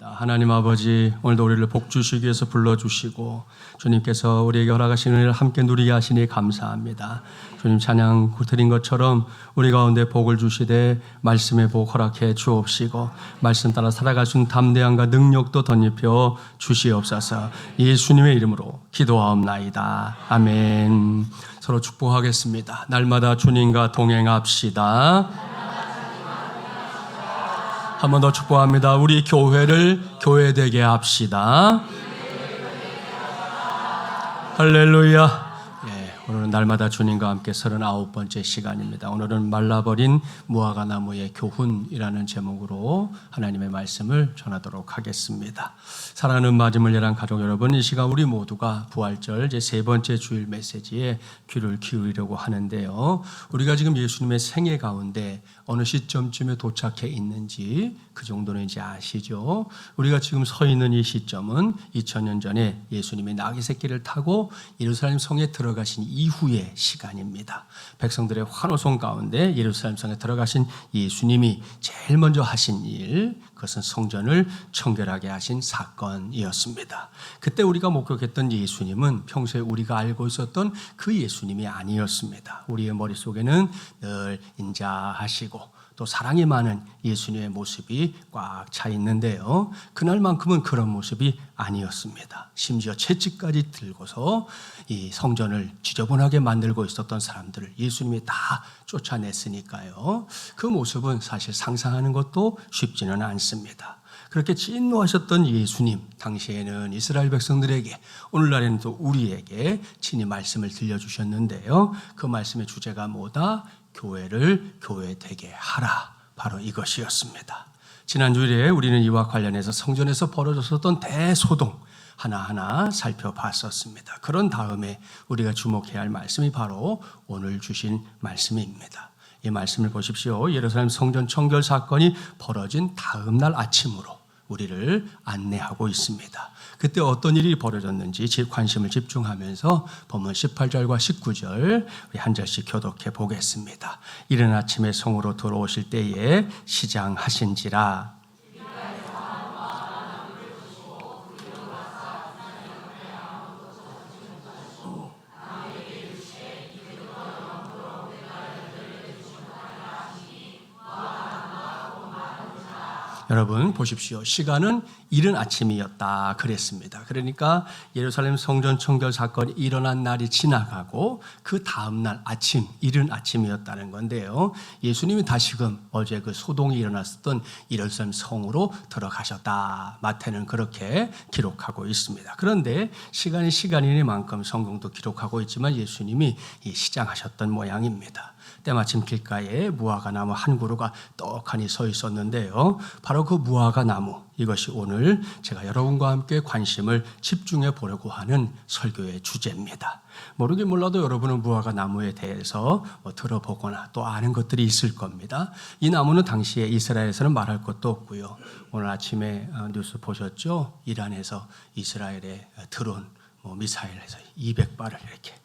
하나님 아버지, 오늘도 우리를 복 주시기 위해서 불러주시고 주님께서 우리에게 허락하신 은혜를 함께 누리게 하시니 감사합니다. 주님 찬양 드린 것처럼 우리 가운데 복을 주시되 말씀의 복 허락해 주옵시고 말씀 따라 살아갈 수 있는 담대함과 능력도 덧입혀 주시옵소서. 예수님의 이름으로 기도하옵나이다. 아멘. 서로 축복하겠습니다. 날마다 주님과 동행합시다. 한 번 더 축복합니다. 우리 교회를 교회되게 합시다. 할렐루야. 오늘은 날마다 주님과 함께 39번째 시간입니다. 오늘은 말라버린 무화과 나무의 교훈이라는 제목으로 하나님의 말씀을 전하도록 하겠습니다. 사랑하는 마지막 예랑 가족 여러분, 이 시간 우리 모두가 부활절 제 세 번째 주일 메시지에 귀를 기울이려고 하는데요. 우리가 지금 예수님의 생애 가운데 어느 시점쯤에 도착해 있는지 그 정도는 이제 아시죠? 우리가 지금 서 있는 이 시점은 2000년 전에 예수님이 나귀 새끼를 타고 예루살렘 성에 들어가신 이후의 시간입니다. 백성들의 환호성 가운데 예루살렘 성에 들어가신 예수님이 제일 먼저 하신 일, 그것은 성전을 청결하게 하신 사건이었습니다. 그때 우리가 목격했던 예수님은 평소에 우리가 알고 있었던 그 예수님이 아니었습니다. 우리의 머릿속에는 늘 인자하시고 또 사랑이 많은 예수님의 모습이 꽉 차 있는데요. 그날만큼은 그런 모습이 아니었습니다. 심지어 채찍까지 들고서 이 성전을 지저분하게 만들고 있었던 사람들을 예수님이 다 쫓아냈으니까요. 그 모습은 사실 상상하는 것도 쉽지는 않습니다. 그렇게 진노하셨던 예수님, 당시에는 이스라엘 백성들에게, 오늘날에는 또 우리에게 친히 말씀을 들려주셨는데요. 그 말씀의 주제가 뭐다? 교회를 교회되게 하라. 바로 이것이었습니다. 지난 주일에 우리는 이와 관련해서 성전에서 벌어졌었던 대소동 하나하나 살펴봤었습니다. 그런 다음에 우리가 주목해야 할 말씀이 바로 오늘 주신 말씀입니다. 이 말씀을 보십시오. 예루살렘 성전 청결 사건이 벌어진 다음 날 아침으로 우리를 안내하고 있습니다. 그때 어떤 일이 벌어졌는지 관심을 집중하면서 본문 18절과 19절 우리 한 절씩 교독해 보겠습니다. 이른 아침에 성으로 들어오실 때에 시장하신지라. 여러분 보십시오. 시간은 이른 아침이었다 그랬습니다. 그러니까 예루살렘 성전 청결 사건이 일어난 날이 지나가고 그 다음 날 아침, 이른 아침이었다는 건데요. 예수님이 다시금 어제 그 소동이 일어났었던 예루살렘 성으로 들어가셨다. 마태는 그렇게 기록하고 있습니다. 그런데 시간이 시간이니만큼 성경도 기록하고 있지만 예수님이 시장하셨던 모양입니다. 때마침 길가에 무화과 나무 한 그루가 떡하니 서 있었는데요. 바로 그 무화과 나무, 이것이 오늘 제가 여러분과 함께 관심을 집중해 보려고 하는 설교의 주제입니다. 모르긴 몰라도 여러분은 무화과 나무에 대해서 들어보거나 또 아는 것들이 있을 겁니다. 이 나무는 당시에 이스라엘에서는 말할 것도 없고요. 오늘 아침에 뉴스 보셨죠? 이란에서 이스라엘에 드론 미사일에서 200발을 이렇게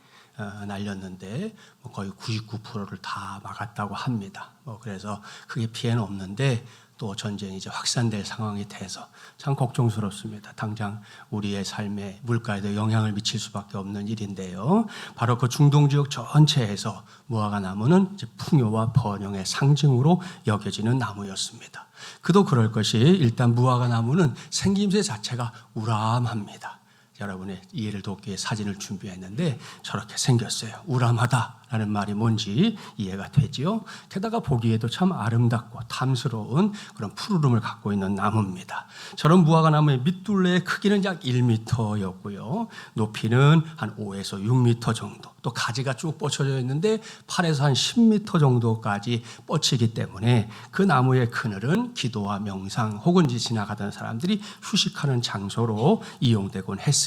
날렸는데 거의 99%를 다 막았다고 합니다. 그래서 크게 피해는 없는데 또 전쟁이 이제 확산될 상황이 돼서 참 걱정스럽습니다. 당장 우리의 삶에 물가에도 영향을 미칠 수밖에 없는 일인데요. 바로 그 중동 지역 전체에서 무화과 나무는 이제 풍요와 번영의 상징으로 여겨지는 나무였습니다. 그도 그럴 것이 일단 무화과 나무는 생김새 자체가 우람합니다. 여러분의 이해를 돕기 위해 사진을 준비했는데 저렇게 생겼어요. 우람하다라는 말이 뭔지 이해가 되지요. 게다가 보기에도 참 아름답고 탐스러운 그런 푸르름을 갖고 있는 나무입니다. 저런 무화과 나무의 밑둘레의 크기는 약 1m였고요. 높이는 한 5에서 6m 정도. 또 가지가 쭉 뻗쳐져 있는데 8에서 한 10m 정도까지 뻗치기 때문에 그 나무의 그늘은 기도와 명상 혹은 지나가던 사람들이 휴식하는 장소로 이용되곤 했습니다.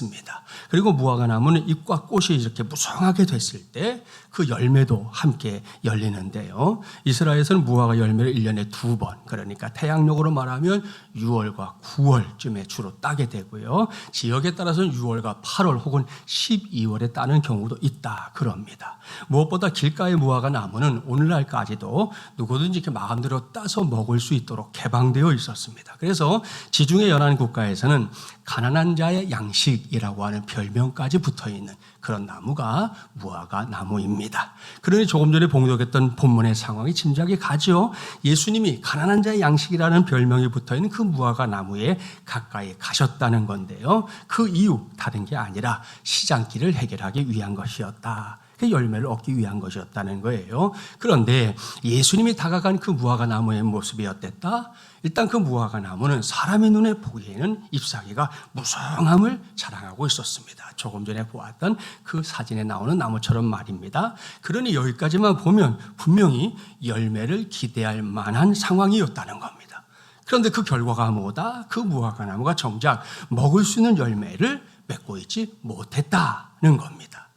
그리고 무화과 나무는 잎과 꽃이 이렇게 무성하게 됐을 때 그 열매도 함께 열리는데요. 이스라엘에서는 무화과 열매를 1년에 2번, 그러니까 태양력으로 말하면 6월과 9월쯤에 주로 따게 되고요. 지역에 따라서는 6월과 8월 혹은 12월에 따는 경우도 있다 그럽니다. 무엇보다 길가의 무화과 나무는 오늘날까지도 누구든지 이렇게 마음대로 따서 먹을 수 있도록 개방되어 있었습니다. 그래서 지중해 연안 국가에서는 가난한 자의 양식이라고 하는 별명까지 붙어있는 그런 나무가 무화과 나무입니다. 그러니 조금 전에 봉독했던 본문의 상황이 짐작이 가죠. 예수님이 가난한 자의 양식이라는 별명이 붙어있는 그 무화과 나무에 가까이 가셨다는 건데요. 그 이유 다른 게 아니라 시장길을 해결하기 위한 것이었다. 그 열매를 얻기 위한 것이었다는 거예요. 그런데 예수님이 다가간 그 무화과 나무의 모습이 어땠다? 일단 그 무화과 나무는 사람의 눈에 보기에는 잎사귀가 무성함을 자랑하고 있었습니다. 조금 전에 보았던 그 사진에 나오는 나무처럼 말입니다. 그러니 여기까지만 보면 분명히 열매를 기대할 만한 상황이었다는 겁니다. 그런데 그 결과가 뭐다? 그 무화과 나무가 정작 먹을 수 있는 열매를 맺고 있지 못했다는 겁니다.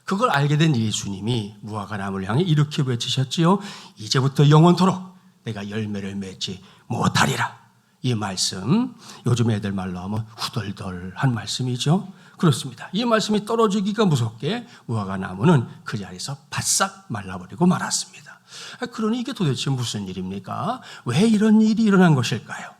그걸 알게 된 예수님이 무화과 나무를 향해 이렇게 외치셨지요. 이제부터 영원토록 내가 열매를 맺지 못하리라. 이 말씀, 요즘 애들 말로 하면 후덜덜한 말씀이죠. 그렇습니다. 이 말씀이 떨어지기가 무섭게 무화과 나무는 그 자리에서 바싹 말라버리고 말았습니다. 그러니 이게 도대체 무슨 일입니까? 왜 이런 일이 일어난 것일까요?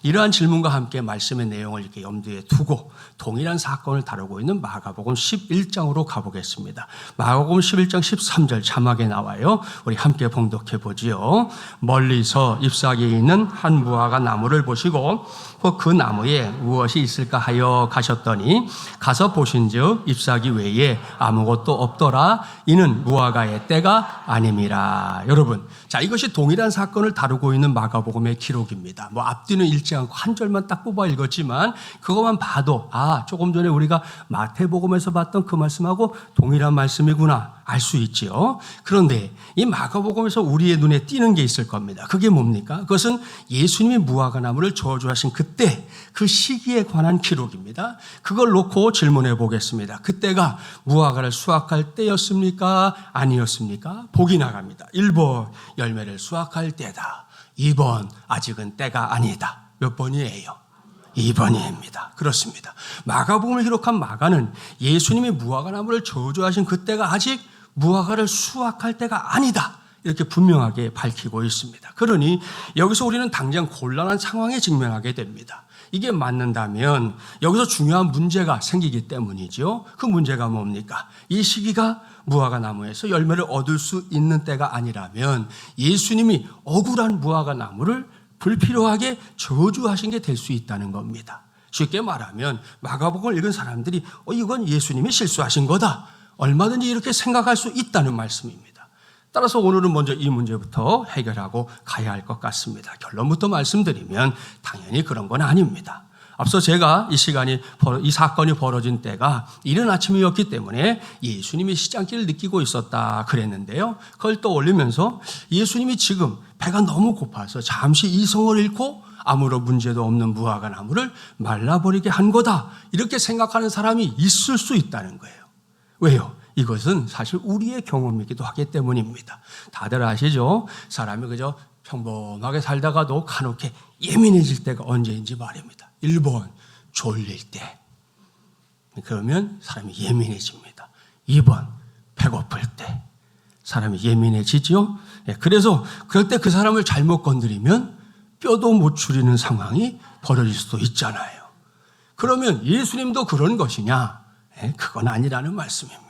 이러한 질문과 함께 말씀의 내용을 이렇게 염두에 두고 동일한 사건을 다루고 있는 마가복음 11장으로 가보겠습니다. 마가복음 11장 13절 자막에 나와요. 우리 함께 봉독해 보지요. 멀리서 잎사귀에 있는 한 무화과 나무를 보시고 그 나무에 무엇이 있을까 하여 가셨더니 가서 보신즉 잎사귀 외에 아무것도 없더라. 이는 무화과의 때가 아님이라. 여러분, 자, 이것이 동일한 사건을 다루고 있는 마가복음의 기록입니다. 뭐 앞뒤는 읽지 않고 한 절만 딱 뽑아 읽었지만 그것만 봐도 조금 전에 우리가 마태복음에서 봤던 그 말씀하고 동일한 말씀이구나 알 수 있지요. 그런데 이 마가복음에서 우리의 눈에 띄는 게 있을 겁니다. 그게 뭡니까? 그것은 예수님이 무화과 나무를 저주하신 그때 그 시기에 관한 기록입니다. 그걸 놓고 질문해 보겠습니다. 그때가 무화과를 수확할 때였습니까? 아니었습니까? 보기 나갑니다. 1번 열매를 수확할 때다. 2번 아직은 때가 아니다. 몇 번이에요? 2번입니다. 그렇습니다. 마가복음을 기록한 마가는 예수님이 무화과 나무를 저주하신 그때가 아직 무화과를 수확할 때가 아니다. 이렇게 분명하게 밝히고 있습니다. 그러니 여기서 우리는 당장 곤란한 상황에 직면하게 됩니다. 이게 맞는다면 여기서 중요한 문제가 생기기 때문이죠. 그 문제가 뭡니까? 이 시기가 무화과 나무에서 열매를 얻을 수 있는 때가 아니라면 예수님이 억울한 무화과 나무를 불필요하게 저주하신 게 될 수 있다는 겁니다. 쉽게 말하면 마가복음을 읽은 사람들이 이건 예수님이 실수하신 거다. 얼마든지 이렇게 생각할 수 있다는 말씀입니다. 따라서 오늘은 먼저 이 문제부터 해결하고 가야 할 것 같습니다. 결론부터 말씀드리면 당연히 그런 건 아닙니다. 앞서 제가 이 사건이 벌어진 때가 이른 아침이었기 때문에 예수님이 시장길을 느끼고 있었다 그랬는데요. 그걸 떠올리면서 예수님이 지금 배가 너무 고파서 잠시 이성을 잃고 아무런 문제도 없는 무화과 나무를 말라버리게 한 거다. 이렇게 생각하는 사람이 있을 수 있다는 거예요. 왜요? 이것은 사실 우리의 경험이기도 하기 때문입니다. 다들 아시죠? 사람이 그저 평범하게 살다가도 간혹해 예민해질 때가 언제인지 말입니다. 1번 졸릴 때. 그러면 사람이 예민해집니다. 2번 배고플 때. 사람이 예민해지죠. 그래서 그럴 때 그 사람을 잘못 건드리면 뼈도 못 추리는 상황이 벌어질 수도 있잖아요. 그러면 예수님도 그런 것이냐? 그건 아니라는 말씀입니다.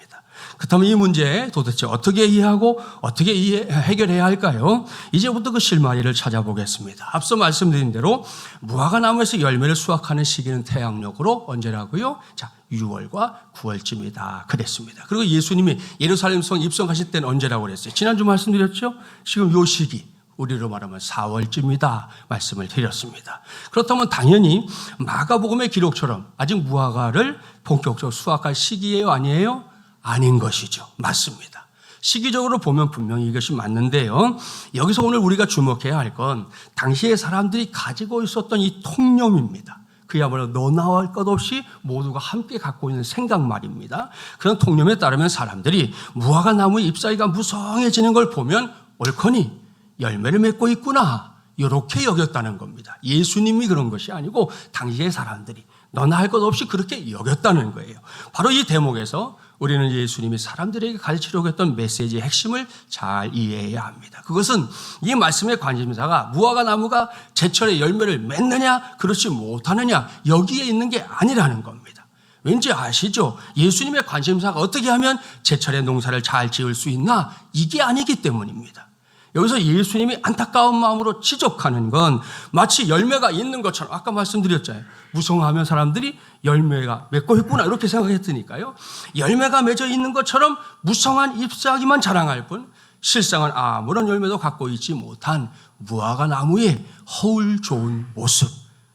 그렇다면 이 문제 도대체 어떻게 이해하고 어떻게 해결해야 할까요? 이제부터 그 실마리를 찾아보겠습니다. 앞서 말씀드린 대로 무화과 나무에서 열매를 수확하는 시기는 태양력으로 언제라고요? 자, 6월과 9월쯤이다 그랬습니다. 그리고 예수님이 예루살렘 성 입성하실 때는 언제라고 그랬어요? 지난주 말씀드렸죠? 지금 요 시기 우리로 말하면 4월쯤이다 말씀을 드렸습니다. 그렇다면 당연히 마가복음의 기록처럼 아직 무화과를 본격적으로 수확할 시기예요? 아니에요? 아닌 것이죠. 맞습니다. 시기적으로 보면 분명히 이것이 맞는데요. 여기서 오늘 우리가 주목해야 할 건 당시의 사람들이 가지고 있었던 이 통념입니다. 그야말로 너나 할 것 없이 모두가 함께 갖고 있는 생각 말입니다. 그런 통념에 따르면 사람들이 무화과 나무의 잎사귀가 무성해지는 걸 보면 옳거니 열매를 맺고 있구나, 이렇게 여겼다는 겁니다. 예수님이 그런 것이 아니고 당시의 사람들이 너나 할 것 없이 그렇게 여겼다는 거예요. 바로 이 대목에서 우리는 예수님이 사람들에게 가르치려고 했던 메시지의 핵심을 잘 이해해야 합니다. 그것은 이 말씀의 관심사가 무화과 나무가 제철에 열매를 맺느냐 그렇지 못하느냐 여기에 있는 게 아니라는 겁니다. 왠지 아시죠? 예수님의 관심사가 어떻게 하면 제철에 농사를 잘 지을 수 있나, 이게 아니기 때문입니다. 여기서 예수님이 안타까운 마음으로 지적하는 건 마치 열매가 있는 것처럼, 아까 말씀드렸잖아요. 무성하면 사람들이 열매가 맺고 있구나 이렇게 생각했으니까요. 열매가 맺어 있는 것처럼 무성한 잎사귀만 자랑할 뿐 실상은 아무런 열매도 갖고 있지 못한 무화과 나무의 허울 좋은 모습,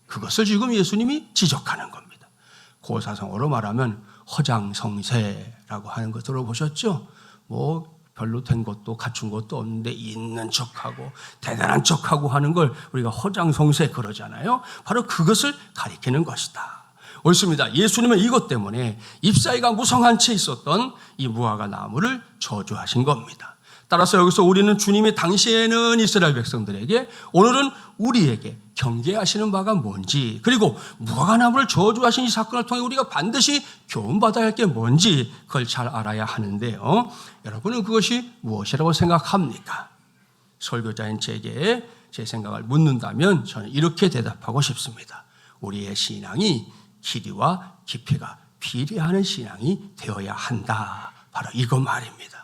그것을 지금 예수님이 지적하는 겁니다. 고사성어로 말하면 허장성세라고 하는 거 들어보셨죠? 별로 된 것도 갖춘 것도 없는데 있는 척하고 대단한 척하고 하는 걸 우리가 허장성세 그러잖아요. 바로 그것을 가리키는 것이다. 옳습니다. 예수님은 이것 때문에 잎사귀가 무성한 채 있었던 이 무화과 나무를 저주하신 겁니다. 따라서 여기서 우리는 주님이 당시에는 이스라엘 백성들에게, 오늘은 우리에게 경계하시는 바가 뭔지, 그리고 무화과 나무를 저주하신 이 사건을 통해 우리가 반드시 교훈받아야 할 게 뭔지 그걸 잘 알아야 하는데요. 여러분은 그것이 무엇이라고 생각합니까? 설교자인 제게 제 생각을 묻는다면 저는 이렇게 대답하고 싶습니다. 우리의 신앙이 길이와 깊이가 비례하는 신앙이 되어야 한다. 바로 이거 말입니다.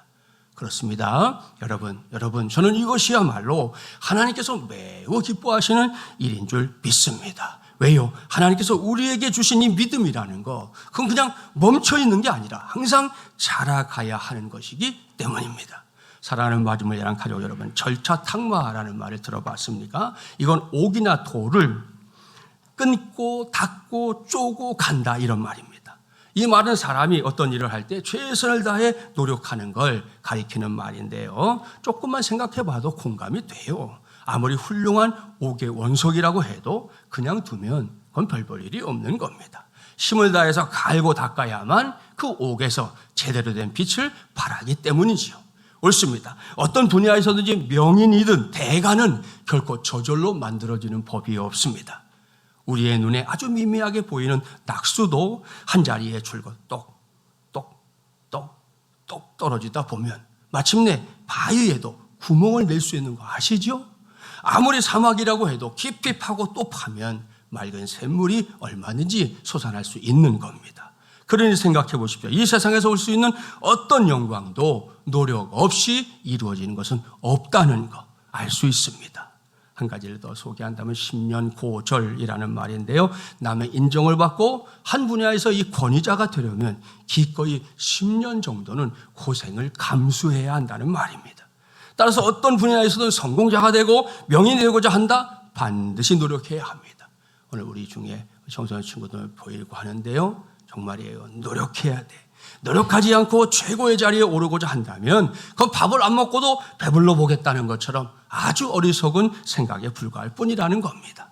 그렇습니다. 여러분, 저는 이것이야말로 하나님께서 매우 기뻐하시는 일인 줄 믿습니다. 왜요? 하나님께서 우리에게 주신 이 믿음이라는 거, 그건 그냥 멈춰 있는 게 아니라 항상 자라가야 하는 것이기 때문입니다. 사랑하는 마지막 예랑 가족 여러분, 절차탁마라는 말을 들어봤습니까? 이건 옥이나 돌을 끊고 닦고 쪼고 간다, 이런 말입니다. 이 말은 사람이 어떤 일을 할 때 최선을 다해 노력하는 걸 가리키는 말인데요. 조금만 생각해 봐도 공감이 돼요. 아무리 훌륭한 옥의 원석이라고 해도 그냥 두면 그건 별 볼 일이 없는 겁니다. 힘을 다해서 갈고 닦아야만 그 옥에서 제대로 된 빛을 발하기 때문이지요. 옳습니다. 어떤 분야에서든지 명인이든 대가는 결코 저절로 만들어지는 법이 없습니다. 우리의 눈에 아주 미미하게 보이는 낙수도 한 자리에 줄곧 똑 떨어지다 보면 마침내 바위에도 구멍을 낼 수 있는 거 아시죠? 아무리 사막이라고 해도 깊이 파고 또 파면 맑은 샘물이 얼마든지 솟아날 수 있는 겁니다. 그러니 생각해 보십시오. 이 세상에서 올 수 있는 어떤 영광도 노력 없이 이루어지는 것은 없다는 거 알 수 있습니다. 한 가지를 더 소개한다면 10년 고절이라는 말인데요. 남의 인정을 받고 한 분야에서 이 권위자가 되려면 기꺼이 10년 정도는 고생을 감수해야 한다는 말입니다. 따라서 어떤 분야에서든 성공자가 되고 명인이 되고자 한다? 반드시 노력해야 합니다. 오늘 우리 중에 청소년 친구들 보이고 하는데요. 정말이에요. 노력해야 돼. 노력하지 않고 최고의 자리에 오르고자 한다면 그 밥을 안 먹고도 배불러 보겠다는 것처럼 아주 어리석은 생각에 불과할 뿐이라는 겁니다.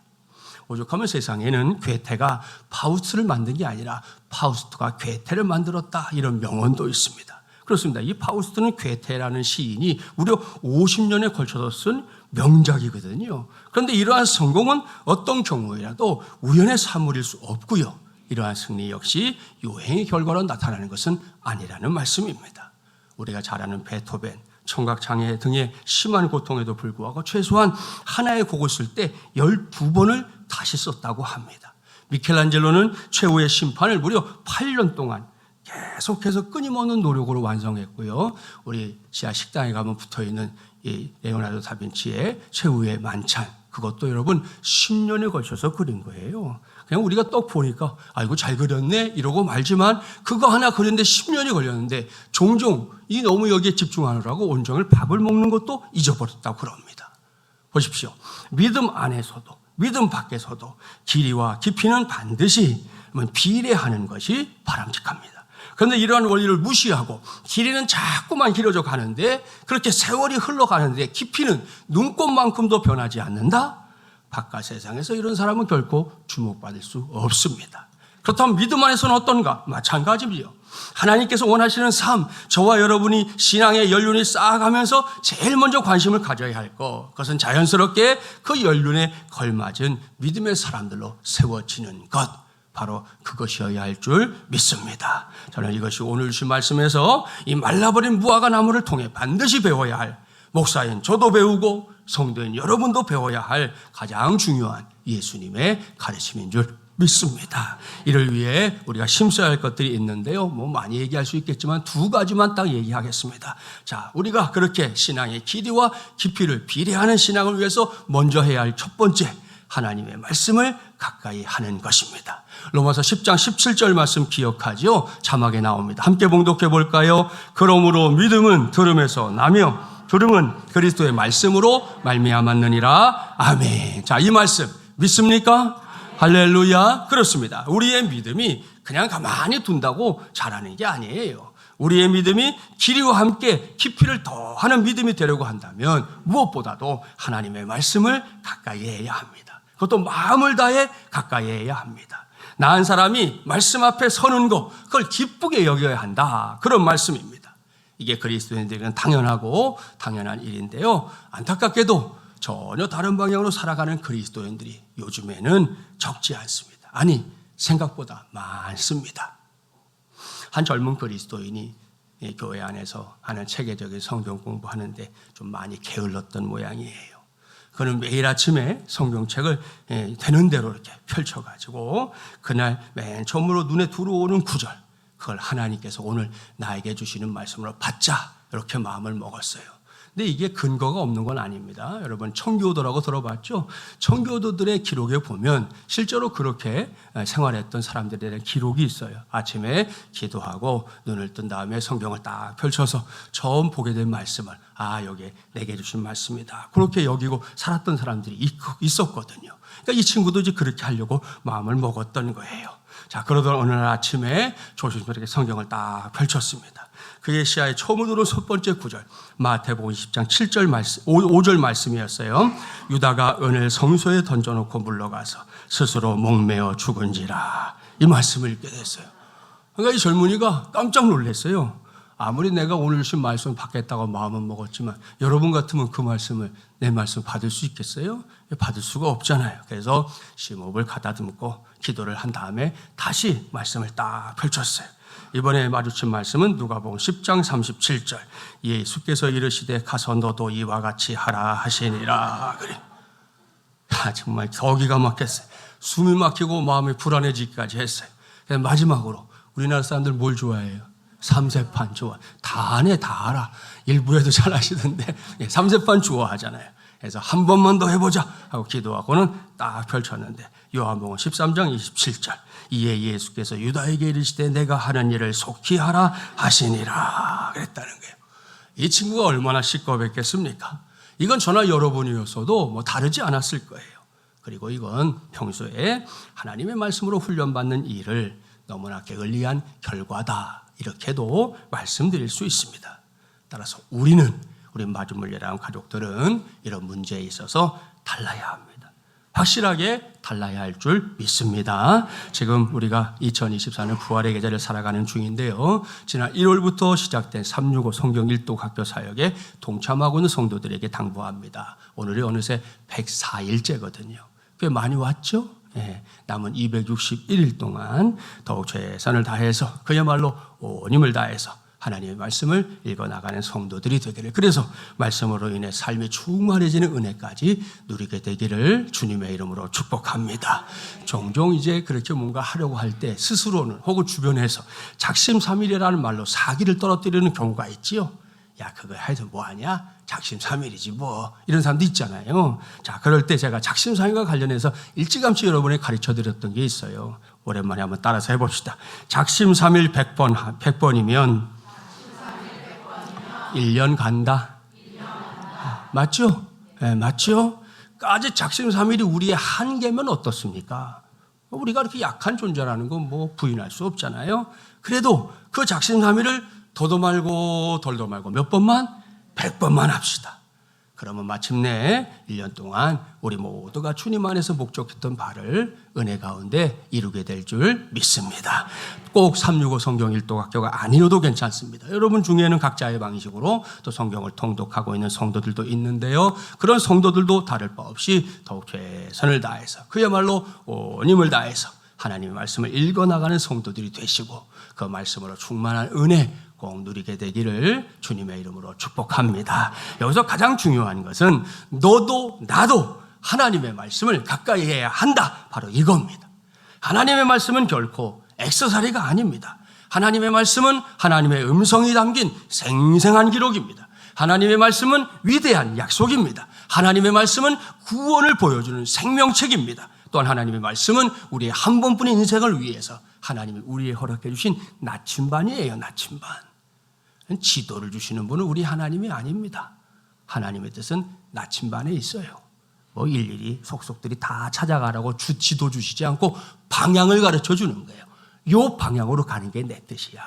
오죽하면 세상에는 괴테가 파우스트를 만든 게 아니라 파우스트가 괴테를 만들었다, 이런 명언도 있습니다. 그렇습니다. 이 파우스트는 괴테라는 시인이 무려 50년에 걸쳐서 쓴 명작이거든요. 그런데 이러한 성공은 어떤 경우에라도 우연의 산물일 수 없고요. 이러한 승리 역시 요행의 결과로 나타나는 것은 아니라는 말씀입니다. 우리가 잘 아는 베토벤, 청각장애 등의 심한 고통에도 불구하고 최소한 하나의 곡을 쓸 때 12번을 다시 썼다고 합니다. 미켈란젤로는 최후의 심판을 무려 8년 동안 계속해서 끊임없는 노력으로 완성했고요. 우리 지하 식당에 가면 붙어있는 이 레오나르도 다빈치의 최후의 만찬, 그것도 여러분 10년에 걸쳐서 그린 거예요. 그냥 우리가 떡 보니까 아이고 잘 그렸네 이러고 말지만 그거 하나 그렸는데 10년이 걸렸는데 종종 이 너무 여기에 집중하느라고 온종일 밥을 먹는 것도 잊어버렸다고 그럽니다. 보십시오. 믿음 안에서도 믿음 밖에서도 길이와 깊이는 반드시 비례하는 것이 바람직합니다. 그런데 이러한 원리를 무시하고 길이는 자꾸만 길어져 가는데 그렇게 세월이 흘러가는데 깊이는 눈꽃만큼도 변하지 않는다? 바깥 세상에서 이런 사람은 결코 주목받을 수 없습니다. 그렇다면 믿음 안에서는 어떤가? 마찬가지입니다. 하나님께서 원하시는 삶, 저와 여러분이 신앙의 연륜이 쌓아가면서 제일 먼저 관심을 가져야 할 것, 그것은 자연스럽게 그 연륜에 걸맞은 믿음의 사람들로 세워지는 것, 바로 그것이어야 할 줄 믿습니다. 저는 이것이 오늘 주신 말씀에서 이 말라버린 무화과 나무를 통해 반드시 배워야 할, 목사인 저도 배우고 성도인 여러분도 배워야 할 가장 중요한 예수님의 가르침인 줄 믿습니다. 이를 위해 우리가 심써야 할 것들이 있는데요. 많이 얘기할 수 있겠지만 두 가지만 딱 얘기하겠습니다. 자, 우리가 그렇게 신앙의 길이와 깊이를 비례하는 신앙을 위해서 먼저 해야 할 첫 번째, 하나님의 말씀을 가까이 하는 것입니다. 로마서 10장 17절 말씀 기억하죠? 자막에 나옵니다. 함께 봉독해 볼까요? 그러므로 믿음은 들음에서 나며 들음은 그리스도의 말씀으로 말미암았느니라. 아멘. 자, 이 말씀 믿습니까? 할렐루야. 그렇습니다. 우리의 믿음이 그냥 가만히 둔다고 자라는 게 아니에요. 우리의 믿음이 길이와 함께 깊이를 더하는 믿음이 되려고 한다면 무엇보다도 하나님의 말씀을 가까이 해야 합니다. 그것도 마음을 다해 가까이 해야 합니다. 나 한 사람이 말씀 앞에 서는 것, 그걸 기쁘게 여겨야 한다. 그런 말씀입니다. 이게 그리스도인들에게는 당연한 일인데요. 안타깝게도 전혀 다른 방향으로 살아가는 그리스도인들이 요즘에는 적지 않습니다. 아니, 생각보다 많습니다. 한 젊은 그리스도인이 교회 안에서 하는 체계적인 성경 공부하는데 좀 많이 게을렀던 모양이에요. 그는 매일 아침에 성경책을 되는 대로 이렇게 펼쳐가지고 그날 맨 처음으로 눈에 들어오는 구절, 그걸 하나님께서 오늘 나에게 주시는 말씀으로 받자, 이렇게 마음을 먹었어요. 근데 이게 근거가 없는 건 아닙니다. 여러분, 청교도라고 들어봤죠? 청교도들의 기록에 보면 실제로 그렇게 생활했던 사람들에 대한 기록이 있어요. 아침에 기도하고 눈을 뜬 다음에 성경을 딱 펼쳐서 처음 보게 된 말씀을, 여기에 내게 주신 말씀이다, 그렇게 여기고 살았던 사람들이 있었거든요. 그러니까 이 친구도 이제 그렇게 하려고 마음을 먹었던 거예요. 자, 그러던 어느 날 아침에 조심스럽게 성경을 딱 펼쳤습니다. 그의 시야에 처음으로 들어온 첫 번째 구절, 마태복음 10장 7절 말씀, 5절 말씀이었어요. 유다가 은을 성소에 던져놓고 물러가서 스스로 목매어 죽은지라. 이 말씀을 읽게 됐어요. 그러니까 이 젊은이가 깜짝 놀랐어요. 아무리 내가 오늘 주신 말씀을 받겠다고 마음은 먹었지만 여러분 같으면 그 말씀을, 내 말씀 받을 수 있겠어요? 받을 수가 없잖아요. 그래서 심호흡을 가다듬고 기도를 한 다음에 다시 말씀을 딱 펼쳤어요. 이번에 마주친 말씀은 누가복음 10장 37절. 예수께서 이르시되 가서 너도 이와 같이 하라 하시니라. 그래. 정말 기가 막혔어요. 숨이 막히고 마음이 불안해지기까지 했어요. 그래서 마지막으로 우리나라 사람들 뭘 좋아해요? 삼세판 좋아. 다 아네, 다 알아. 일부에도 잘 아시던데 삼세판 좋아하잖아요. 그래서 한 번만 더 해보자 하고 기도하고는 딱 펼쳤는데 요한복음 13장 27절. 이에 예수께서 유다에게 이르시되 내가 하는 일을 속히 하라 하시니라 그랬다는 거예요. 이 친구가 얼마나 시꺼했겠습니까? 이건 저나 여러분이었어도 다르지 않았을 거예요. 그리고 이건 평소에 하나님의 말씀으로 훈련받는 일을 너무나 게을리한 결과다, 이렇게도 말씀드릴 수 있습니다. 따라서 우리 마주물려라는 가족들은 이런 문제에 있어서 달라야 합니다. 확실하게 달라야 할 줄 믿습니다. 지금 우리가 2024년 부활의 계절을 살아가는 중인데요. 지난 1월부터 시작된 365 성경 일독 학교 사역에 동참하고 있는 성도들에게 당부합니다. 오늘이 어느새 104일째거든요. 꽤 많이 왔죠? 남은 261일 동안 더욱 최선을 다해서 그야말로 온 힘을 다해서 하나님의 말씀을 읽어나가는 성도들이 되기를, 그래서 말씀으로 인해 삶이 충만해지는 은혜까지 누리게 되기를 주님의 이름으로 축복합니다. 종종 이제 그렇게 뭔가 하려고 할 때 스스로는 혹은 주변에서 작심삼일이라는 말로 사기를 떨어뜨리는 경우가 있지요. 야, 그거 해서 뭐하냐? 작심삼일이지 뭐. 이런 사람도 있잖아요. 자, 그럴 때 제가 작심삼일과 관련해서 일찌감치 여러분에 가르쳐드렸던 게 있어요. 오랜만에 한번 따라서 해봅시다. 작심삼일 100번이면 1년 간다. 맞죠? 네, 맞죠? 까지 작심삼일이 우리의 한계면 어떻습니까? 우리가 그렇게 약한 존재라는 건 부인할 수 없잖아요. 그래도 그 작심삼일을 더도 말고 덜도 말고 몇 번만? 100번만 합시다. 그러면 마침내 1년 동안 우리 모두가 주님 안에서 목적했던 바를 은혜 가운데 이루게 될 줄 믿습니다. 꼭 365 성경 일독학교가 아니어도 괜찮습니다. 여러분 중에는 각자의 방식으로 또 성경을 통독하고 있는 성도들도 있는데요. 그런 성도들도 다를 바 없이 더욱 최선을 다해서 그야말로 온 힘을 다해서 하나님의 말씀을 읽어나가는 성도들이 되시고 그 말씀으로 충만한 은혜 꼭 누리게 되기를 주님의 이름으로 축복합니다. 여기서 가장 중요한 것은 너도 나도 하나님의 말씀을 가까이 해야 한다. 바로 이겁니다. 하나님의 말씀은 결코 액세서리가 아닙니다. 하나님의 말씀은 하나님의 음성이 담긴 생생한 기록입니다. 하나님의 말씀은 위대한 약속입니다. 하나님의 말씀은 구원을 보여주는 생명책입니다. 또한 하나님의 말씀은 우리의 한 번뿐인 인생을 위해서 하나님이 우리에 허락해 주신 나침반이에요. 나침반. 지도를 주시는 분은 우리 하나님이 아닙니다. 하나님의 뜻은 나침반에 있어요. 뭐 일일이 속속들이 다 찾아가라고 지도 주시지 않고 방향을 가르쳐 주는 거예요. 요 방향으로 가는 게 내 뜻이야.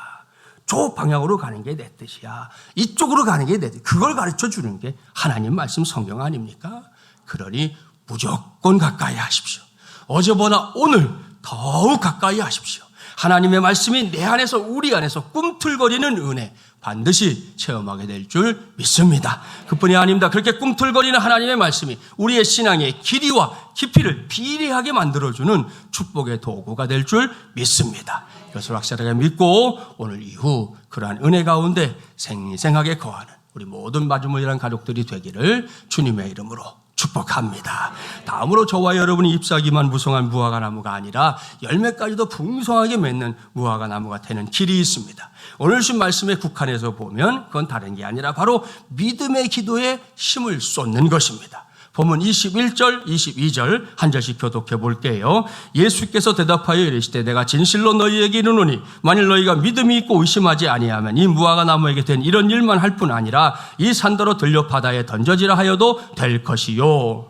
저 방향으로 가는 게 내 뜻이야. 이쪽으로 가는 게 내 뜻. 그걸 가르쳐 주는 게 하나님 말씀 성경 아닙니까? 그러니 무조건 가까이 하십시오. 어제보다 오늘 더욱 가까이 하십시오. 하나님의 말씀이 내 안에서 우리 안에서 꿈틀거리는 은혜 반드시 체험하게 될 줄 믿습니다. 그뿐이 아닙니다. 그렇게 꿈틀거리는 하나님의 말씀이 우리의 신앙의 길이와 깊이를 비례하게 만들어주는 축복의 도구가 될 줄 믿습니다. 이것을 확실하게 믿고 오늘 이후 그러한 은혜 가운데 생생하게 거하는 우리 모든 마주모이란 가족들이 되기를 주님의 이름으로 축복합니다. 다음으로 저와 여러분이 잎사귀만 무성한 무화과 나무가 아니라 열매까지도 풍성하게 맺는 무화과 나무가 되는 길이 있습니다. 오늘 주신 말씀에 국한해서 보면 그건 다른 게 아니라 바로 믿음의 기도에 힘을 쏟는 것입니다. 본문 21절, 22절 한 절씩 교독해 볼게요. 예수께서 대답하여 이르시되 내가 진실로 너희에게 이르노니 만일 너희가 믿음이 있고 의심하지 아니하면 이 무화과 나무에게 된 이런 일만 할 뿐 아니라 이 산더러 들려 바다에 던져지라 하여도 될 것이요.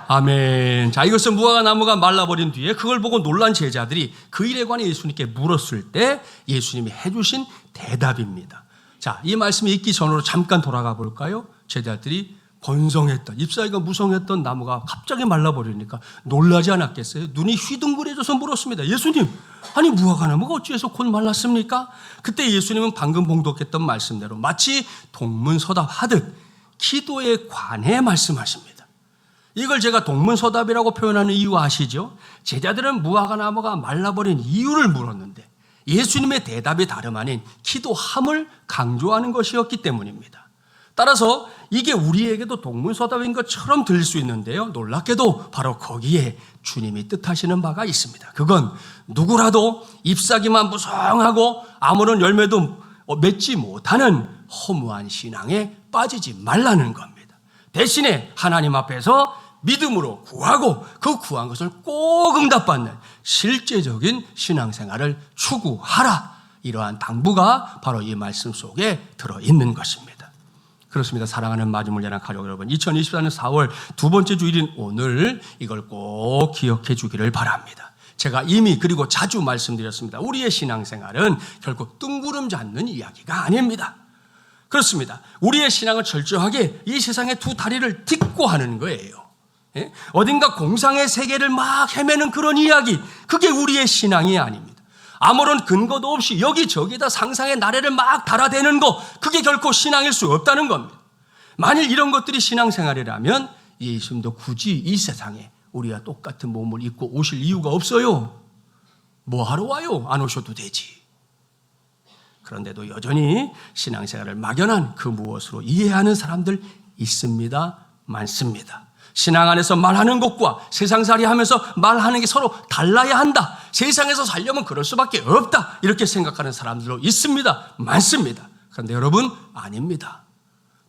아멘. 자, 이것은 무화과 나무가 말라버린 뒤에 그걸 보고 놀란 제자들이 그 일에 관해 예수님께 물었을 때 예수님이 해주신 대답입니다. 자, 이 말씀이 있기 전으로 잠깐 돌아가 볼까요? 제자들이 번성했던, 잎사귀가 무성했던 나무가 갑자기 말라버리니까 놀라지 않았겠어요? 눈이 휘둥그레져서 물었습니다. 예수님, 아니 무화과 나무가 어찌해서 곧 말랐습니까? 그때 예수님은 방금 봉독했던 말씀대로 마치 동문서답하듯 기도에 관해 말씀하십니다. 이걸 제가 동문서답이라고 표현하는 이유 아시죠? 제자들은 무화과 나무가 말라버린 이유를 물었는데 예수님의 대답이 다름 아닌 기도함을 강조하는 것이었기 때문입니다. 따라서 이게 우리에게도 동문서답인 것처럼 들릴 수 있는데요. 놀랍게도 바로 거기에 주님이 뜻하시는 바가 있습니다. 그건 누구라도 잎사귀만 무성하고 아무런 열매도 맺지 못하는 허무한 신앙에 빠지지 말라는 겁니다. 대신에 하나님 앞에서 믿음으로 구하고 그 구한 것을 꼭 응답받는 실제적인 신앙생활을 추구하라. 이러한 당부가 바로 이 말씀 속에 들어있는 것입니다. 그렇습니다. 사랑하는 마주물려난 가족 여러분, 2024년 4월 두 번째 주일인 오늘 이걸 꼭 기억해 주기를 바랍니다. 제가 이미 그리고 자주 말씀드렸습니다. 우리의 신앙생활은 결국 뜬구름 잡는 이야기가 아닙니다. 그렇습니다. 우리의 신앙을 철저하게 이 세상의 두 다리를 딛고 하는 거예요. 어딘가 공상의 세계를 막 헤매는 그런 이야기, 그게 우리의 신앙이 아닙니다. 아무런 근거도 없이 여기저기다 상상의 나래를 막 달아대는 거, 그게 결코 신앙일 수 없다는 겁니다. 만일 이런 것들이 신앙생활이라면 예수님도 굳이 이 세상에 우리와 똑같은 몸을 입고 오실 이유가 없어요. 뭐 하러 와요? 안 오셔도 되지. 그런데도 여전히 신앙생활을 막연한 그 무엇으로 이해하는 사람들 있습니다. 많습니다. 신앙 안에서 말하는 것과 세상살이 하면서 말하는 게 서로 달라야 한다. 세상에서 살려면 그럴 수밖에 없다. 이렇게 생각하는 사람들도 있습니다. 많습니다. 그런데 여러분, 아닙니다.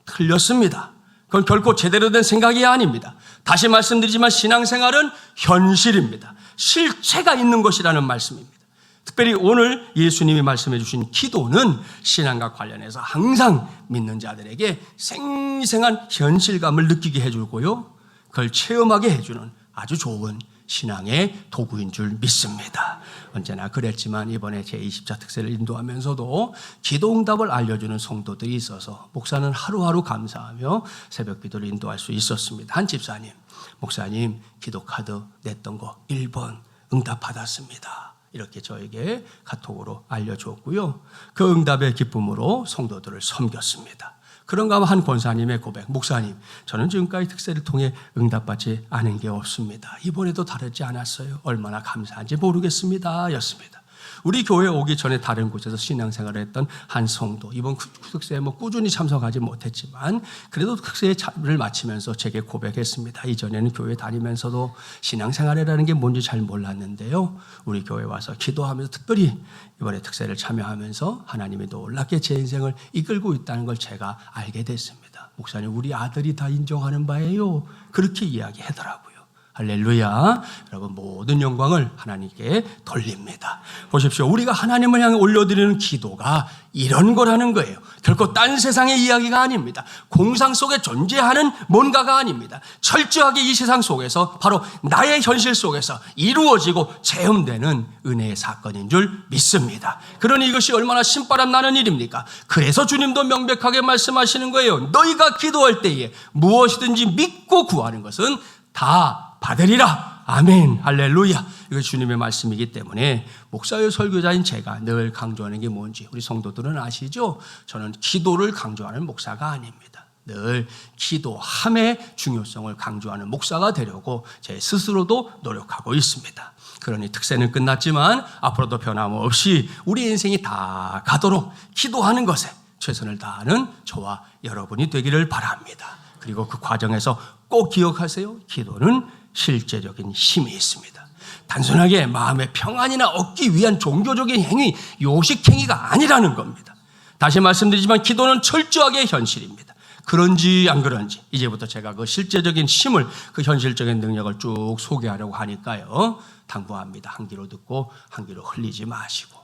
틀렸습니다. 그건 결코 제대로 된 생각이 아닙니다. 다시 말씀드리지만 신앙생활은 현실입니다. 실체가 있는 것이라는 말씀입니다. 특별히 오늘 예수님이 말씀해 주신 기도는 신앙과 관련해서 항상 믿는 자들에게 생생한 현실감을 느끼게 해주고요. 그걸 체험하게 해주는 아주 좋은 신앙의 도구인 줄 믿습니다. 언제나 그랬지만 이번에 제20차 특세를 인도하면서도 기도응답을 알려주는 성도들이 있어서 목사는 하루하루 감사하며 새벽 기도를 인도할 수 있었습니다. 한 집사님, 목사님 기도 카드 냈던 거 1번 응답받았습니다. 이렇게 저에게 카톡으로 알려주었고요. 그 응답의 기쁨으로 성도들을 섬겼습니다. 그런가 하면 한 권사님의 고백, 목사님, 저는 지금까지 특세를 통해 응답받지 않은 게 없습니다. 이번에도 다르지 않았어요. 얼마나 감사한지 모르겠습니다. 였습니다. 우리 교회 오기 전에 다른 곳에서 신앙생활을 했던 한 성도, 이번 특세에 꾸준히 참석하지 못했지만 그래도 특세를 마치면서 제게 고백했습니다. 이전에는 교회 다니면서도 신앙생활이라는 게 뭔지 잘 몰랐는데요, 우리 교회 와서 기도하면서 특별히 이번에 특세를 참여하면서 하나님이 놀랍게 제 인생을 이끌고 있다는 걸 제가 알게 됐습니다. 목사님, 우리 아들이 다 인정하는 바예요. 그렇게 이야기하더라고요. 할렐루야. 여러분, 모든 영광을 하나님께 돌립니다. 보십시오. 우리가 하나님을 향해 올려드리는 기도가 이런 거라는 거예요. 결코 딴 세상의 이야기가 아닙니다. 공상 속에 존재하는 뭔가가 아닙니다. 철저하게 이 세상 속에서 바로 나의 현실 속에서 이루어지고 체험되는 은혜의 사건인 줄 믿습니다. 그러니 이것이 얼마나 신바람 나는 일입니까? 그래서 주님도 명백하게 말씀하시는 거예요. 너희가 기도할 때에 무엇이든지 믿고 구하는 것은 다 받으리라. 아멘. 할렐루야. 이거 주님의 말씀이기 때문에 목사의 설교자인 제가 늘 강조하는 게 뭔지 우리 성도들은 아시죠? 저는 기도를 강조하는 목사가 아닙니다. 늘 기도함의 중요성을 강조하는 목사가 되려고 제 스스로도 노력하고 있습니다. 그러니 특세는 끝났지만 앞으로도 변함없이 우리 인생이 다 가도록 기도하는 것에 최선을 다하는 저와 여러분이 되기를 바랍니다. 그리고 그 과정에서 꼭 기억하세요. 기도는 실제적인 힘이 있습니다. 단순하게 마음의 평안이나 얻기 위한 종교적인 행위, 요식행위가 아니라는 겁니다. 다시 말씀드리지만 기도는 철저하게 현실입니다. 그런지 안 그런지 이제부터 제가 그 실제적인 힘을, 그 현실적인 능력을 쭉 소개하려고 하니까요, 당부합니다. 한 귀로 듣고 한 귀로 흘리지 마시고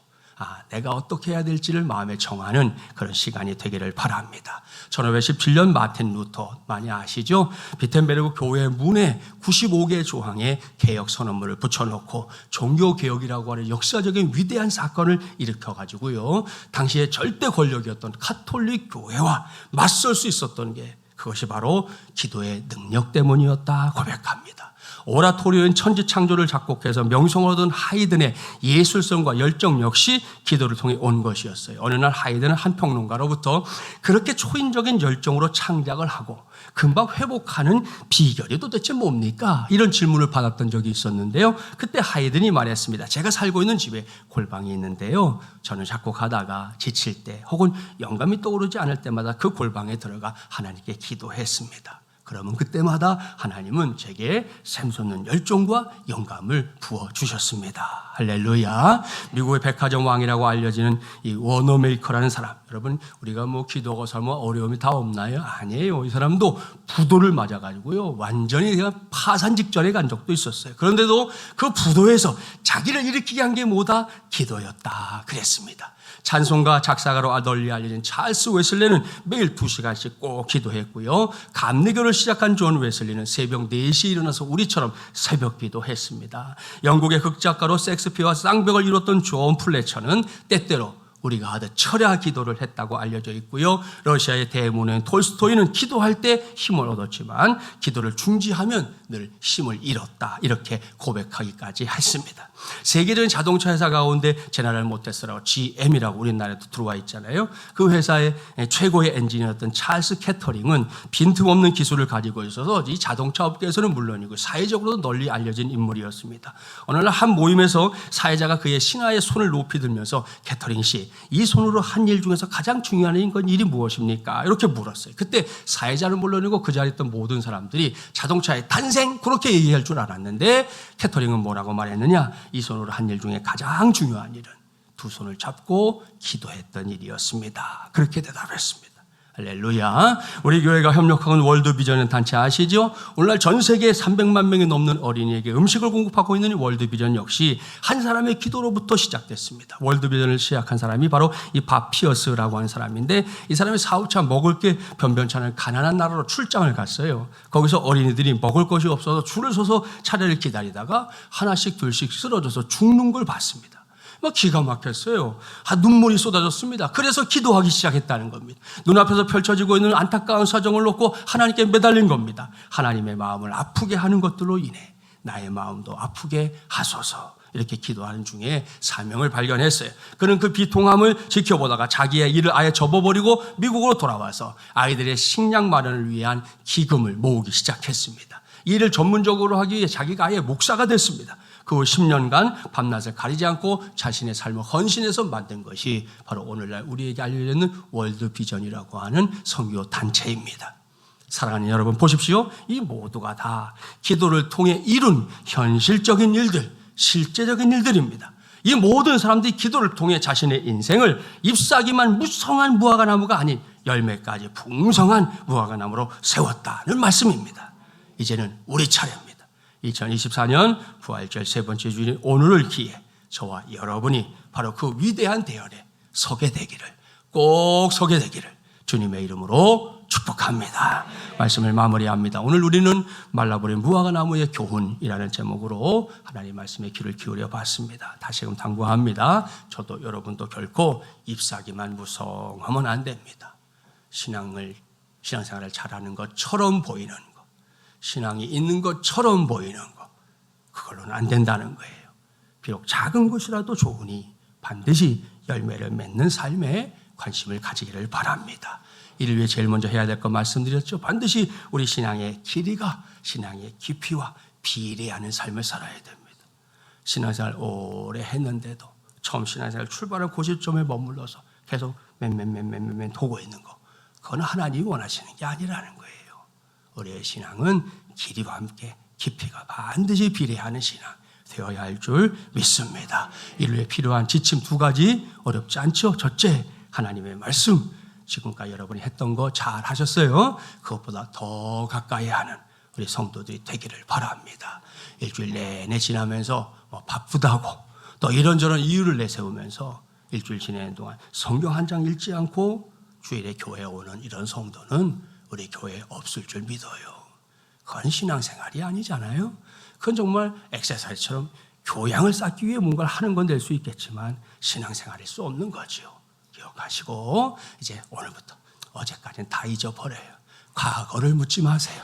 내가 어떻게 해야 될지를 마음에 정하는 그런 시간이 되기를 바랍니다. 1517년 마틴 루터 많이 아시죠? 비텐베르그 교회 문에 95개 조항의 개혁 선언문을 붙여놓고 종교개혁이라고 하는 역사적인 위대한 사건을 일으켜가지고요, 당시에 절대 권력이었던 가톨릭 교회와 맞설 수 있었던 게 그것이 바로 기도의 능력 때문이었다 고백합니다. 오라토리오인 천지창조를 작곡해서 명성을 얻은 하이든의 예술성과 열정 역시 기도를 통해 온 것이었어요. 어느 날 하이든은 한 평론가로부터 그렇게 초인적인 열정으로 창작을 하고 금방 회복하는 비결이 도대체 뭡니까? 이런 질문을 받았던 적이 있었는데요. 그때 하이든이 말했습니다. 제가 살고 있는 집에 골방이 있는데요, 저는 작곡하다가 지칠 때 혹은 영감이 떠오르지 않을 때마다 그 골방에 들어가 하나님께 기도했습니다. 그러면 그때마다 하나님은 제게 샘솟는 열정과 영감을 부어주셨습니다. 할렐루야. 미국의 백화점 왕이라고 알려지는 이 워너메이커라는 사람, 여러분, 우리가 기도하고 살면 어려움이 다 없나요? 아니에요. 이 사람도 부도를 맞아가지고요, 완전히 그냥 파산 직전에 간 적도 있었어요. 그런데도 그 부도에서 자기를 일으키게 한 게 뭐다? 기도였다 그랬습니다. 찬송가 작사가로 널리 알려진 찰스 웨슬리는 매일 2시간씩 꼭 기도했고요. 감리교를 시작한 존 웨슬리는 새벽 4시에 일어나서 우리처럼 새벽 기도했습니다. 영국의 극작가로 섹스피어와 쌍벽을 이뤘던 존 플래처는 때때로 우리가 하듯 철야 기도를 했다고 알려져 있고요. 러시아의 대문인 톨스토이는 기도할 때 힘을 얻었지만 기도를 중지하면 늘 힘을 잃었다, 이렇게 고백하기까지 했습니다. 세계적인 자동차 회사 가운데 제너럴 모터스라고 GM이라고 우리나라에도 들어와 있잖아요. 그 회사의 최고의 엔지니어였던 찰스 캐터링은 빈틈없는 기술을 가지고 있어서 이 자동차 업계에서는 물론이고 사회적으로도 널리 알려진 인물이었습니다. 어느 날 한 모임에서 사회자가 그의 신하의 손을 높이 들면서 캐터링 씨, 이 손으로 한 일 중에서 가장 중요한 일이 무엇입니까? 이렇게 물었어요. 그때 사회자는 물론이고 그 자리에 있던 모든 사람들이 자동차의 탄생, 그렇게 얘기할 줄 알았는데 캐터링은 뭐라고 말했느냐? 이 손으로 한 일 중에 가장 중요한 일은 두 손을 잡고 기도했던 일이었습니다. 그렇게 대답했습니다. 할렐루야. 우리 교회가 협력하는 월드비전은 단체 아시죠? 오늘날 전 세계에 300만 명이 넘는 어린이에게 음식을 공급하고 있는 이 월드비전 역시 한 사람의 기도로부터 시작됐습니다. 월드비전을 시작한 사람이 바로 이 밥 피어스라고 하는 사람인데, 이 사람이 사후차 먹을 게 변변치 않은 가난한 나라로 출장을 갔어요. 거기서 어린이들이 먹을 것이 없어서 줄을 서서 차례를 기다리다가 하나씩 둘씩 쓰러져서 죽는 걸 봤습니다. 막 기가 막혔어요. 눈물이 쏟아졌습니다. 그래서 기도하기 시작했다는 겁니다. 눈앞에서 펼쳐지고 있는 안타까운 사정을 놓고 하나님께 매달린 겁니다. 하나님의 마음을 아프게 하는 것들로 인해 나의 마음도 아프게 하소서. 이렇게 기도하는 중에 사명을 발견했어요. 그는 그 비통함을 지켜보다가 자기의 일을 아예 접어버리고 미국으로 돌아와서 아이들의 식량 마련을 위한 기금을 모으기 시작했습니다. 이 일을 전문적으로 하기 위해 자기가 아예 목사가 됐습니다. 그 후 10년간 밤낮을 가리지 않고 자신의 삶을 헌신해서 만든 것이 바로 오늘날 우리에게 알려져 있는 월드비전이라고 하는 선교 단체입니다. 사랑하는 여러분, 보십시오. 이 모두가 다 기도를 통해 이룬 현실적인 일들, 실제적인 일들입니다. 이 모든 사람들이 기도를 통해 자신의 인생을 잎사귀만 무성한 무화과나무가 아닌 열매까지 풍성한 무화과나무로 세웠다는 말씀입니다. 이제는 우리 차례입니다. 2024년 부활절 세 번째 주일 오늘을 기해 저와 여러분이 바로 그 위대한 대열에 서게 되기를, 꼭 서게 되기를 주님의 이름으로 축복합니다. 말씀을 마무리합니다. 오늘 우리는 말라버린 무화과나무의 교훈이라는 제목으로 하나님 말씀에 귀를 기울여 봤습니다. 다시금 당부합니다. 저도 여러분도 결코 잎사귀만 무성하면 안 됩니다. 신앙생활을 잘하는 것처럼 보이는 것, 신앙이 있는 것처럼 보이는 것, 그걸로는 안 된다는 거예요. 비록 작은 것이라도 좋으니 반드시 열매를 맺는 삶에 관심을 가지기를 바랍니다. 이를 위해 제일 먼저 해야 될 것 말씀드렸죠. 반드시 우리 신앙의 길이가 신앙의 깊이와 비례하는 삶을 살아야 됩니다. 신앙생활 오래 했는데도 처음 신앙생활 출발한 그 시점에 머물러서 계속 맨 도고 있는 거, 그건 하나님이 원하시는 게 아니라는 거예요. 우리의 신앙은 길이와 함께 깊이가 반드시 비례하는 신앙 되어야 할 줄 믿습니다. 이를 위해 필요한 지침 2가지 어렵지 않죠. 첫째, 하나님의 말씀. 지금까지 여러분이 했던 거 잘 하셨어요. 그것보다 더 가까이 하는 우리 성도들이 되기를 바랍니다. 일주일 내내 지나면서 바쁘다고 또 이런저런 이유를 내세우면서 일주일 지내는 동안 성경 한 장 읽지 않고 주일에 교회에 오는 이런 성도는 우리 교회에 없을 줄 믿어요. 그건 신앙생활이 아니잖아요. 그건 정말 엑서사이즈처럼 교양을 쌓기 위해 뭔가를 하는 건 될 수 있겠지만 신앙생활일 수 없는 거죠. 기억하시고 이제 오늘부터, 어제까지는 다 잊어버려요. 과거를 묻지 마세요.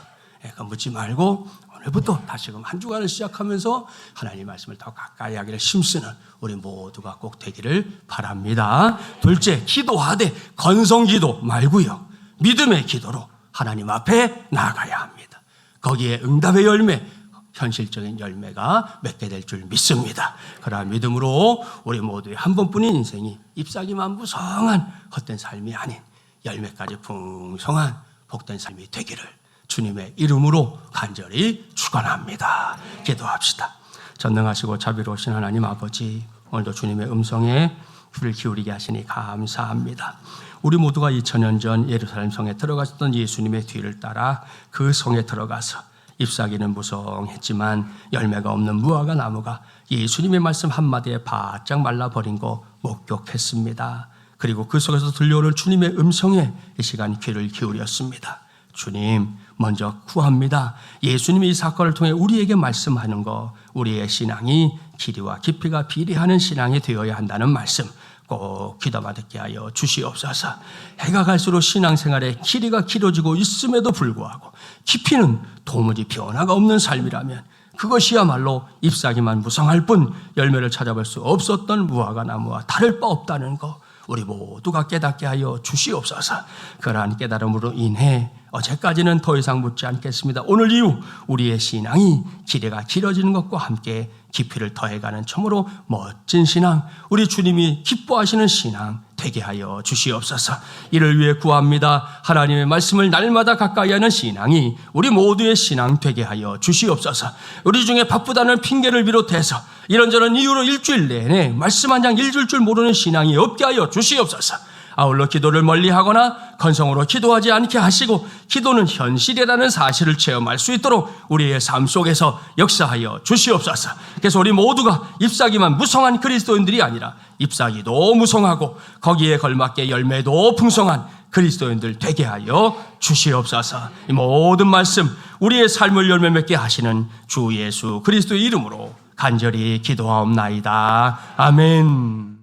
그 묻지 말고 오늘부터 다시금 한 주간을 시작하면서 하나님 말씀을 더 가까이 하기를 힘쓰는 우리 모두가 꼭 되기를 바랍니다. 둘째, 기도하되 건성기도 말고요, 믿음의 기도로 하나님 앞에 나아가야 합니다. 거기에 응답의 열매, 현실적인 열매가 맺게 될 줄 믿습니다. 그러한 믿음으로 우리 모두의 한 번뿐인 인생이 잎사귀만 무성한 헛된 삶이 아닌 열매까지 풍성한 복된 삶이 되기를 주님의 이름으로 간절히 축원합니다. 기도합시다. 전능하시고 자비로우신 하나님 아버지, 오늘도 주님의 음성에 귀를 기울이게 하시니 감사합니다. 우리 모두가 2000년 전 예루살렘 성에 들어갔던 예수님의 뒤를 따라 그 성에 들어가서 잎사귀는 무성했지만 열매가 없는 무화과 나무가 예수님의 말씀 한마디에 바짝 말라버린 거 목격했습니다. 그리고 그 속에서 들려오는 주님의 음성에 이 시간 귀를 기울였습니다. 주님, 먼저 구합니다. 예수님이 이 사건을 통해 우리에게 말씀하는 거, 우리의 신앙이 길이와 깊이가 비례하는 신앙이 되어야 한다는 말씀 꼭 귀담아 듣게 하여 주시옵소서. 해가 갈수록 신앙생활의 길이가 길어지고 있음에도 불구하고 깊이는 도무지 변화가 없는 삶이라면 그것이야말로 잎사귀만 무성할 뿐 열매를 찾아볼 수 없었던 무화과 나무와 다를 바 없다는 것, 우리 모두가 깨닫게 하여 주시옵소서. 그러한 깨달음으로 인해 어제까지는 더 이상 묻지 않겠습니다. 오늘 이후 우리의 신앙이 길이가 길어지는 것과 함께 깊이를 더해가는 참으로 멋진 신앙, 우리 주님이 기뻐하시는 신앙 되게 하여 주시옵소서. 이를 위해 구합니다. 하나님의 말씀을 날마다 가까이 하는 신앙이 우리 모두의 신앙 되게 하여 주시옵소서. 우리 중에 바쁘다는 핑계를 비롯해서 이런저런 이유로 일주일 내내 말씀 한 장 읽을 줄 모르는 신앙이 없게 하여 주시옵소서. 아울러 기도를 멀리하거나 건성으로 기도하지 않게 하시고 기도는 현실이라는 사실을 체험할 수 있도록 우리의 삶 속에서 역사하여 주시옵소서. 그래서 우리 모두가 잎사귀만 무성한 그리스도인들이 아니라 잎사귀도 무성하고 거기에 걸맞게 열매도 풍성한 그리스도인들 되게 하여 주시옵소서. 이 모든 말씀 우리의 삶을 열매 맺게 하시는 주 예수 그리스도의 이름으로 간절히 기도하옵나이다. 아멘.